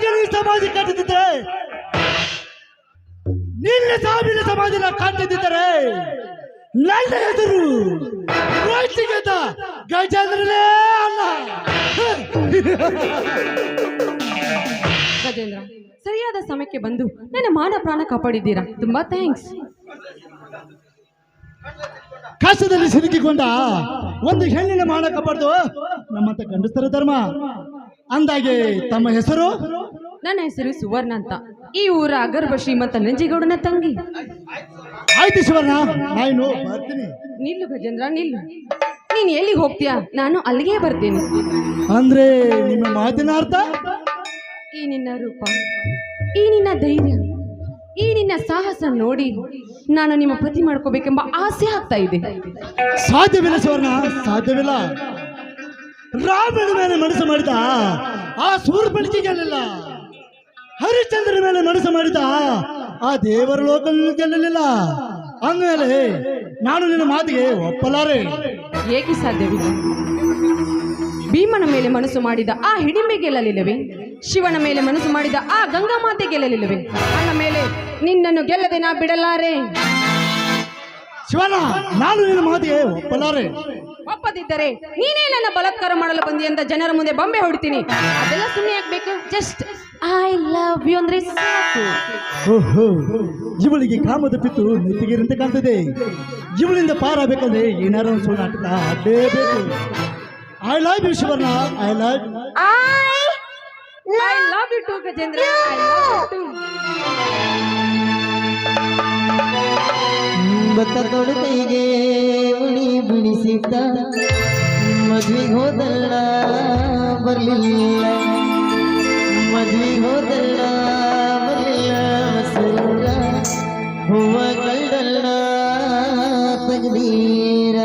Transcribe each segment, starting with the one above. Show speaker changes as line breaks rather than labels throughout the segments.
ಸಾವಿಗೆ ಸಮಾಧಿ ಕಟ್ಟದಿದ್ದರೆ, ನಿನ್ನ ಸಾವಿನ ಸಮಾಧಿನ ಕಟ್ಟದಿದ್ದರೆ ನನ್ನ ಹೆಸರು ರೋಹಿತಿಗೇತ ಗಜೇಂದ್ರನೇ ಅಲ್ಲ.
ಗಜೇಂದ್ರ, ಸರಿಯಾದ ಸಮಯಕ್ಕೆ ಬಂದು ನನ್ನ ಮಾನ ಪ್ರಾಣ ಕಾಪಾಡಿದ್ದೀರಾ, ತುಂಬಾ ಥ್ಯಾಂಕ್ಸ್.
ಕಷ್ಟದಲ್ಲಿ ಸಿಲುಕಿಕೊಂಡ ಒಂದು ಹೆಣ್ಣಿನ ಮಾನ ಕಾಪಾಡ್ದು ನಮ್ಮಂತ ಗಂಡಸರ ಧರ್ಮ. ಅಂದಾಗೆ ತಮ್ಮ ಹೆಸರು?
ನನ್ನ ಹೆಸರು ಸುವರ್ಣ ಅಂತ, ಈ ಊರ ಅಗರ್ಭ ಶ್ರೀಮಂತ ನಂಜೇಗೌಡನ ತಂಗಿ.
ಆಯ್ತು ಸುವರ್ಣ, ನಾನು ಬರ್ತೀನಿ.
ನಿಲ್ಲು ಗಜೇಂದ್ರ, ನಿಲ್ಲು. ನೀನ್ ಎಲ್ಲಿಗೆ ಹೋಗ್ತೀಯಾ? ನಾನು ಅಲ್ಲಿಗೆ ಬರ್ತೇನೆ.
ಅಂದ್ರೆ ನಿಮ್ಮ ಮಾತಿನ ಅರ್ಥ?
ಈ ನಿನ್ನ ರೂಪ, ಈ ನಿನ್ನ ಧೈರ್ಯ, ಈ ನಿನ್ನ ಸಾಹಸ ನೋಡಿ ನಾನು ನಿಮ್ಮ ಪ್ರತಿ ಮಾಡ್ಕೋಬೇಕೆಂಬ ಆಸೆ ಆಗ್ತಾ ಇದೆ.
ಸಾಧ್ಯವಿಲ್ಲ ಸುವರ್ಣ, ಸಾಧ್ಯವಿಲ್ಲ. ರಾಮನ ಮೇಲೆ ಮನಸ್ಸು ಮಾಡಿದ ಆ ಸೂರ್ಪಣಿಕೆ ಗೆಲ್ಲಲಿಲ್ಲ, ಹರಿಶ್ಚಂದ್ರನ ಮೇಲೆ ಮನಸ್ಸು ಮಾಡಿದ ಆ ದೇವರ ಲೋಕ ಗೆಲ್ಲಲಿಲ್ಲ. ಅಂದಮೇಲೆ ನಾನು ನಿನ್ನ ಮಾತಿಗೆ ಒಪ್ಪಲಾರೆ.
ಏಕೆ ಸಾಧ್ಯವಿಲ್ಲ? ಭೀಮನ ಮೇಲೆ ಮನಸ್ಸು ಮಾಡಿದ ಆ ಹಿಡಿಂಬೆ ಗೆಲ್ಲಲಿಲ್ಲವೇ? ಶಿವನ ಮೇಲೆ ಮನಸ್ಸು ಮಾಡಿದ ಆ ಗಂಗಾ ಮಾತೆ ಗೆಲ್ಲಲಿಲ್ಲವೇ? ಅನ್ನ ಮೇಲೆ ನಿನ್ನನ್ನು ಗೆಲ್ಲದೆ ನಾ ಬಿಡಲಾರೆ.
ಶಿವನ, ನಾನು ನಿನ್ನ ಮಾತಿಗೆ ಒಪ್ಪಲಾರೆ.
ಒಪ್ಪದಿದ್ದರೆ ನೀನೇ ನನ್ನ ಬಲಾತ್ಕಾರ ಮಾಡಲು ಬಂದಿ ಅಂತ ಜನರ ಮುಂದೆ ಬೊಂಬೆ ಹೊಡಿತೀನಿ. ಅದೆಲ್ಲ ಸುಮ್ಮನೆ ಆಗ್ಬೇಕು. ಜಸ್ಟ್ ಐ ಲವ್ ಯು ಅಂದ್ರೆ ಸಾಕು.
ಓಹೋ, ಇವಳಿಗೆ ಕಾಮದ ಪಿತ್ತು ನೆತ್ತಿಗಿರಂತೆ ಕಾಣ್ತದೆ. ಇವಳಿಂದ ಪಾರಾಗಬೇಕಂದ್ರೆ ಏನಾರ ಒಂದು ಸುಳ್ಳು ನಾಟಕ ಆಡಲೇಬೇಕು. I love you Shivanna, I love
you too Gajendra, I love you too.
ಭತ್ತ ತೊಡಕೈಗೆ ಉಳಿ ಬಿಡಿಸಿದ್ದ, ಮದ್ವಿಗೆ ಹೋದಲ್ಲ ಬರ್ಲಿಲ್ಲ, ಮದ್ವಿಗೆ ಹೋದಲ್ಲ ಬರ್ಲಿಲ್ಲ, ಮಸೂರ ಹೂವ ಕಳ್ಳಲ್ಲ ತಗದೀರ.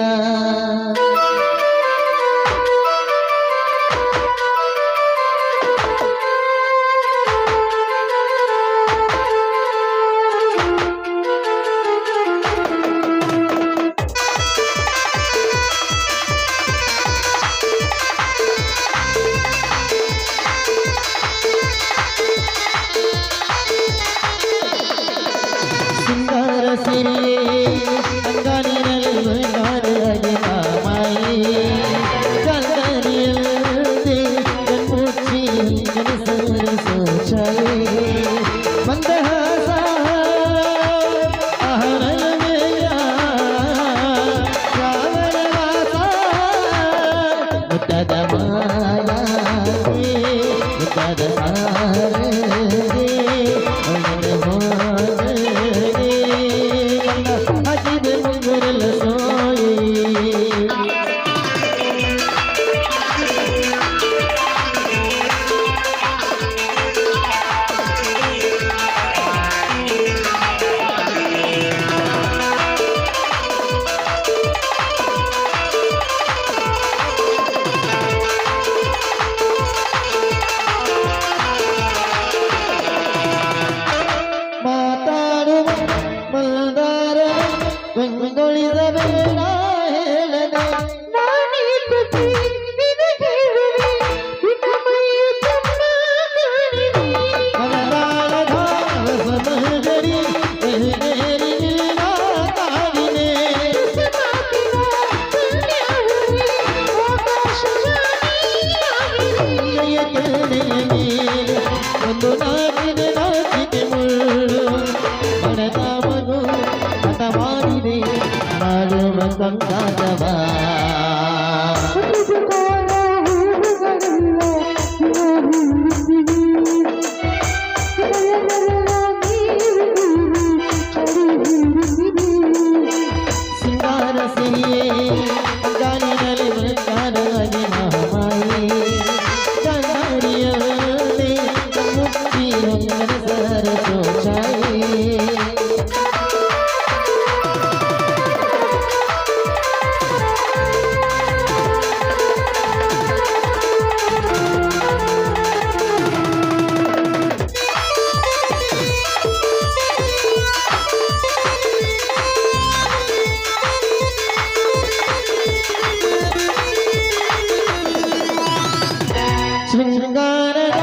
ಶೃಂಗಾರದ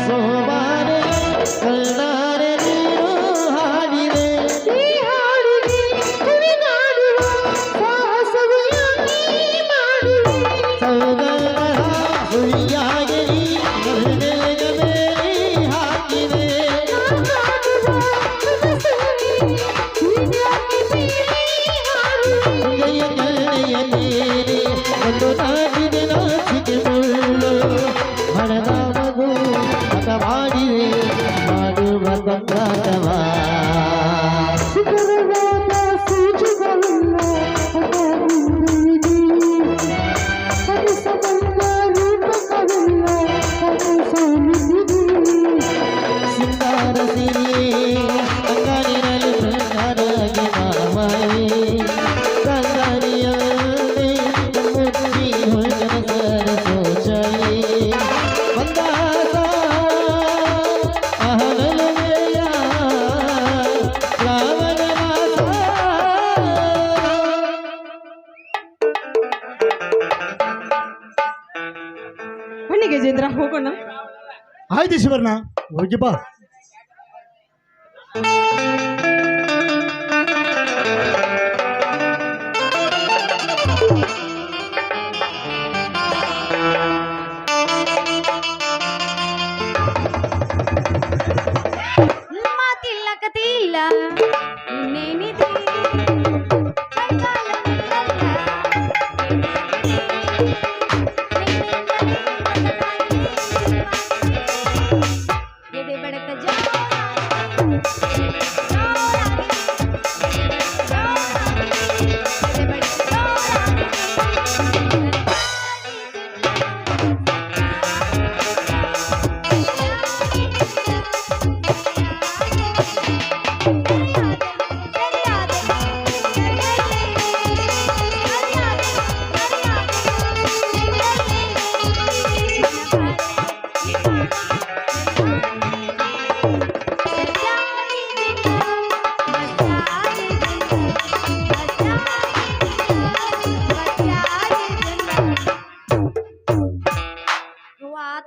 ಸೋಬಾನ ಕೊಂದಾಟವಾ ಸಿಂಗಾರ ಸಿರಿ ಅಂಗಾರಿನಲ್ಲಿ ಬಂಗಾರಾಗಿ ಮಾವಾಯಿ ಕಂಗಾರಿಯಲ್ಲಿ ಮುಚ್ಚಿ ಹೊರಗನ ಸರಸೋಚಾಯಿ ಬಂದಾಸ ಅಹಲಲುವೆಯ ಶ್ರಾವಣ ಮಾಸ
ಬನ್ನಿ ಗಜೇಂದ್ರ ಹೋಗೋಣ.
ಆಯ್ತು ಶಿವರ್ಣ, ಹೋಗಿ ಬಾ.
ಮಾತಿಲ್ಲ ಕತೆ ಇಲ್ಲ ಇನ್ನೇನಿದೆ ಎದೆ ಬಡಕ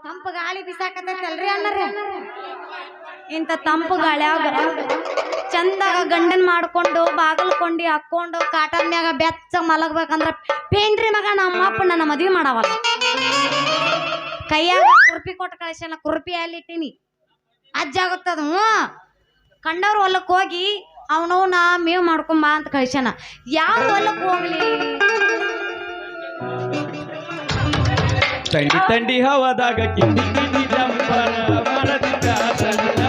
ತಂಪು ಗಾಳಿ ಬಿಸಾಕತ್ತಲ್ರಿ ಅಣ್ಣರ. ಇಂಥ ತಂಪು ಗಾಳ್ಯಾಗ ಚಂದಾಗ ಗಂಡನ್ ಮಾಡ್ಕೊಂಡು ಬಾಗಲ್ಕೊಂಡಿ ಹಾಕೊಂಡು ಕಾಟನ್ ಮ್ಯಾಗ ಬೆಚ್ಚ ಮಲಗ್ಬೇಕಂದ್ರ ಪೇಂಡ್ರಿ ಮಗ ನಮ್ಮಪ್ಪ ನನ್ನ ಮದ್ವಿ ಮಾಡವಲ್ಲ. ಕೈಯಾಗ ಕುರ್ಪಿ ಕೊಟ್ಟು ಕಳಿಸಲ್ಲ, ಕುರ್ಪಿ ಅಲ್ಲಿಟ್ಟಿನಿ ಅಜ್ಜಾಗುತ್ತದ. ಕಂಡವ್ರ ಹೊಲಕ್ಕೆ ಹೋಗಿ ಅವನವನ ಮೇವ್ ಮಾಡ್ಕೊಂಬ ಅಂತ ಕಳಿಸ್ಯಾನ. ಯಾವ ಹೊಲಕ್ಕೆ ಹೋಗ್ಲಿ?
ತಂಡಿ ತಂಡಿ ಹವಾದಾಗ ಕಿಂಡಿ ಕಿಂಡಿ ಜಂಪರ ಮರದಿಂದ ಸಣ್ಣ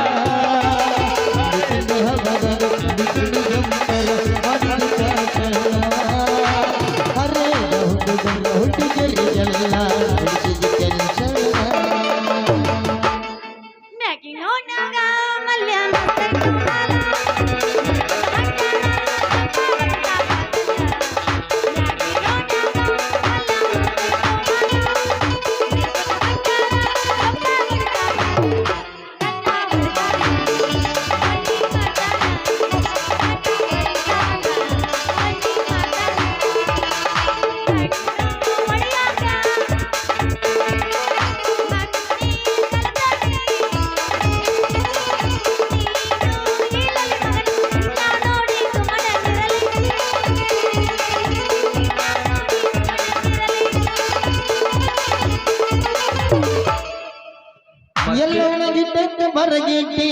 ಎಲ್ಲವನ ಗಿಡ್ಡಕ್ಕೆ ಬರಗಿಟ್ಟಿ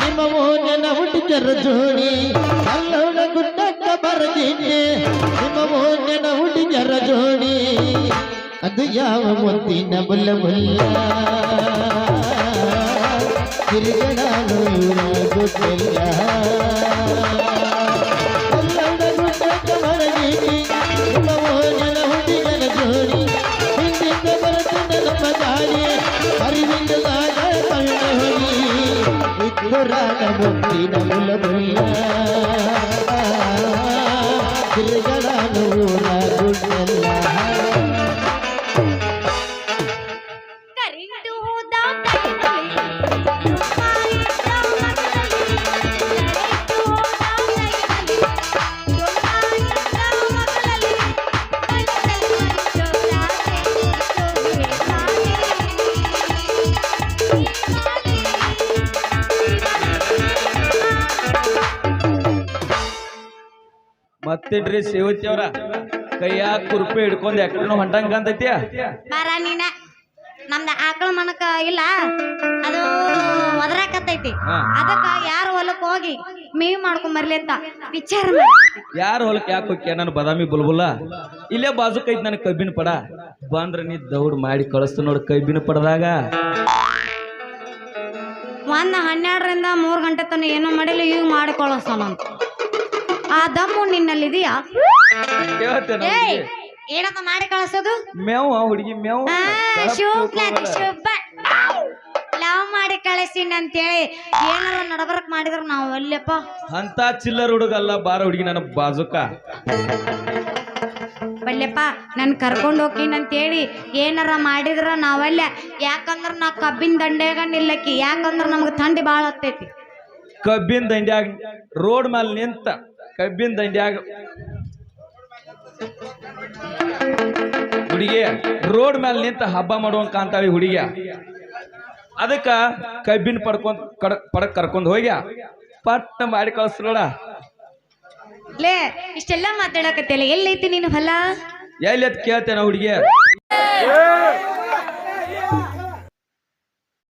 ನಿಮ್ಮ ಮೋಹನ ಹುಟ್ಟಿದರ ಜೋಡಿ. ಎಲ್ಲವನ ಗುಡ್ಡಕ್ಕೆ ಬರಗಿಟ್ಟಿ ನಿಮ್ಮ ಮೋಹನ ಹುಟ್ಟಿದರ ಜೋಡಿ. ಅದು ಯಾವ ಮುತ್ತಿನ ಬುಲ್ಲ ಬುಲ್ಲ ತಿರುಗಡಾನು ಗೊತ್ತಿಲ್ಲ. ಎಲ್ಲವನ ಗುಡ್ಡಕ್ಕೆ ಬರಗಿಟ್ಟಿ ನಿಮ್ಮ ಮೋಹನ ಹುಟ್ಟಿದರ ಜೋಡಿ. ಹಿಂದಿಂದ ಬರುತ್ತಿದ್ದ ನಮ್ಮ ಗಾಳಿ ಅರಿವಿಲ್ಲದಾಗ ಕಣ್ಣ ಹೋಗಿ ಇಬ್ಬರಾಗ ಮುತ್ತಿನ ಮುಲ್ಲ ಮುಲ್ಲ ತಿರುಗಡ ನೂರ ಗುಡ್ಡೆಲ್ಲ.
ಮತ್ತಿಡ್ರಿ ಸೇವತಿ ಅವ್ರ ಕೈಯಾಗ ಕುರ್ಪಿ ಹಿಡ್ಕೊಂಡ್ ಯಾಕೋ ಹೊಂಟಂಗ ಅಂತೈತಿ.
ಬಾರ ನೀನ ನಮ್ದ ಆಕಳ ಮನಕ ಇಲ್ಲ, ಅದು ಒದರಾಕತ್ತೈತಿ. ಅದಕ್ಕ ಯಾರ ಹೊಲಕ್ ಹೋಗಿ ಮೇವ್ ಮಾಡ್ಕೊಂಡ್ ಬರ್ಲಿ ಅಂತ ವಿಚಾರ ಮಾಡಿ.
ಯಾರ ಹೊಲಕ್ಕೆ ಯಾಕೆ ಹೋಗ್ಯ? ನಾನು ಬದಾಮಿ ಬುಲ್ಬುಲ್ಲ ಇಲ್ಲೇ ಬಾಜುಕ್ ಐತಿ ನನ್ ಕಬ್ಬಿನ ಪಡ. ಬಂದ್ರ ನೀ ದೌಡ್ ಮಾಡಿ ಕಳಿಸ್ತು ನೋಡ್ ಕಬ್ಬಿನ ಪಡದಾಗ.
ಒಂದು 12ರಿಂದ 3 ಗಂಟೆ ತನಕ ಏನೂ ಮಾಡಿಲ್ಲ, ಈಗ ಮಾಡಿ ಕಳಿಸ್ತಾನಂತ. ಆ ದಮ್ಮು ನಿನ್ನಲ್ಲಿದೆಯಾ?
ಕೇಳ್ತೇನೆ
ಏಯ್ ಏನಂತ ಮಾಡಿ ಕಳಿಸೋದು?
ಮೇವ್ ಹುಡುಗಿ ಮೇವ್
ಶುಭ ಲವ್ ಮಾಡಿ ಕಳಿಸ್ತೀನಿ ಅಂತೇಳಿ ಏನಾರ ನಡಬರಕ್ ಮಾಡಿದ್ರ ನಾವು ಅಲ್ಲಪ್ಪ.
ಅಂತ ಚಿಲ್ಲರ್ ಹುಡುಗಲ್ಲ ಬಾರ ಹುಡುಗಿ ನನ್ನ ಬಾಜುಕ.
ಬಲ್ಯಪ್ಪ ನನ್ ಕರ್ಕೊಂಡು ಹೋಗ್ತೀನಿ ಅಂತೇಳಿ ಏನಾರ ಮಾಡಿದ್ರ ನಾವಲ್ಲ. ಯಾಕಂದ್ರ ನಾ ಕಬ್ಬಿನ ದಂಡೆಗ ನಿಲ್ಲಕ್ಕಿ, ಯಾಕಂದ್ರ ನಮ್ಗೆ ಥಂಡಿ ಭಾಳ ಹತ್ತೈತಿ.
ಕಬ್ಬಿನ ದಂಡ್ಯಾಗ ರೋಡ್ ಮೇಲೆ ನಿಂತ ಕಬ್ಬಿನ ದಂಡ್ಯಾಗ ಹುಡುಗಿ ರೋಡ್ ಮೇಲೆ ನಿಂತ ಹಬ್ಬ ಮಾಡುವಂಗ ಕಾಂತಾಳಿ ಹುಡುಗಿಯ. ಅದಕ್ಕ ಕಬ್ಬಿನ ಪಡಕ್ ಕರ್ಕೊಂಡ್ ಹೋಗ್ಯ ಪಟ್ಟ ಮಾಡಿ ಕಳಿಸ್ರೋಡ.
ಲೇ ಇಷ್ಟೆಲ್ಲ ಮಾತಾಡಕತ್ತಿಲ್ಲ, ಎಲ್ಲೈತಿ ನೀನು ಹೊಲ?
ಎಲ್ಲಿ ಅಂತ ಕೇಳ್ತೇನ ಹುಡುಗಿ.